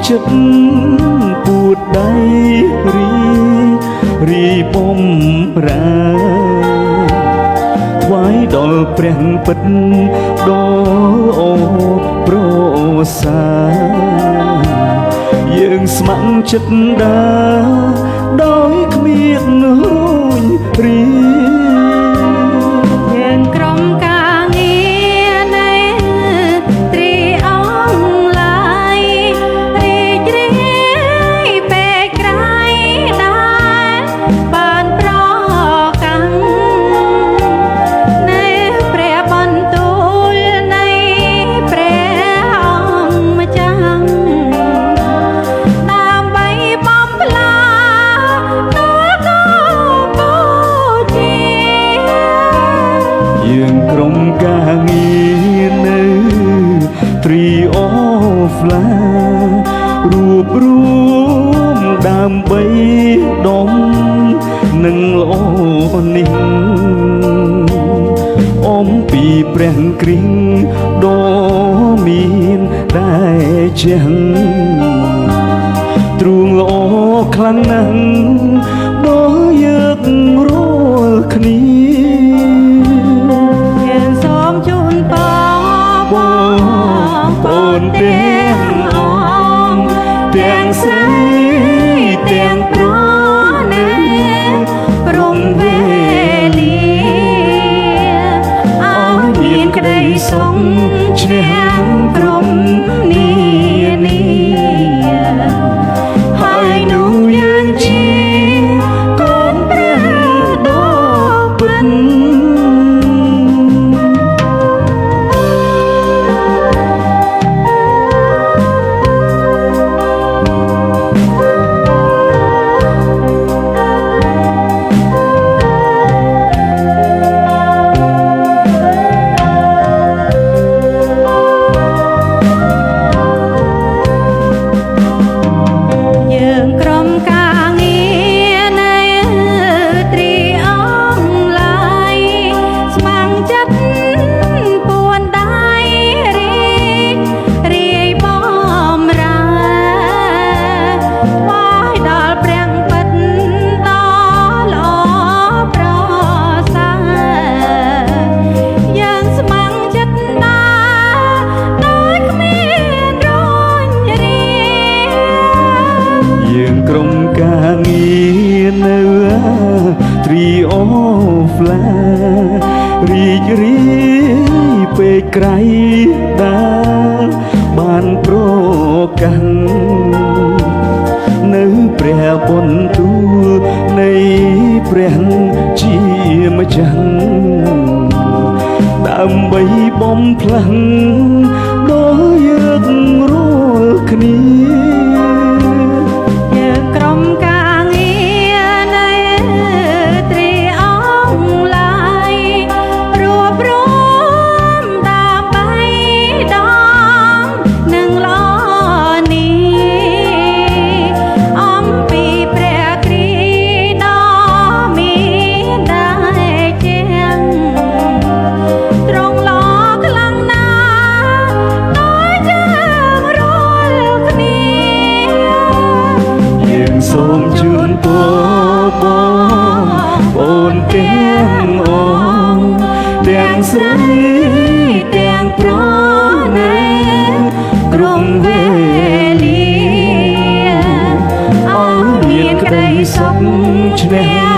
ចិត្តពួតដៃរីបំរាថ្វាយដល់ព្រះពិតដល់អូប្រសាយើងស្ម័គ្រចិត្តដើរដោយគ្មានរួញរីយើងក្រុមការងារនៃត្រីអង្គឡាយរីករាយពេលក្រៃដែរបានប្រកាន់នៃព្រះបន្ទូលនៃព្រះអង្គម្ចាស់ដើម្បីបំផ្លាដល់កម្ពុជាយើងក្រុមការងារនៅត្រីអូហ្វឡារួបរួមដើម្បីដុំនឹងល្អនេះអំពីព្រះគ្រីស្ទដ៏មានតែជាងទ្រង់ល្អខ្លាំងណាស់ដល់យើងរាល់គ្នាយើងសូមជូនពរបងប្អូនទាំងអងទាំងស្រីទាំងប្រុសនៅព្រំវេលាឲ្យមានក្តីសុខឈ្នះក្រុមនានាហើយនោះយើងជាកូនព្រះដ៏ពិតយើងក្រុមការងារនៃត្រីអង្គឡាយស្ម័គ្រចិត្តពួនដៃរីបំរើថ្វាយដល់ព្រះពិតដ៏ល្អប្រសើរយើងស្ម័គ្រចិត្តដើរដោយគ្មានរួញរា យើងក្រុមការងារនៅត្រីអូហ្វឡារីករាយពេលក្រៃដែលបានប្រកាន់នៅព្រះបន្ទូលនៃព្រះជាម្ចាស់ដើម្បីបំផ្លាស់ដល់យើងរាល់គ្នាយើងក្រុមការងារនៃត្រីអង្គឡាយរួបរួមដើម្បីដំនឹងល្អនេះអំពីព្រះគ្រីស្ទដ៏មានតែជាងទ្រង់ល្អខ្លាំងណាស់ដល់យើងរាល់គ្នា យើងសូមជូនពរបងប្អូនទាំងអងទាំងស្រីទាំងប្រុសនៅក្រុងវេលាឲ្យមានក្តីសុខឈ្នះ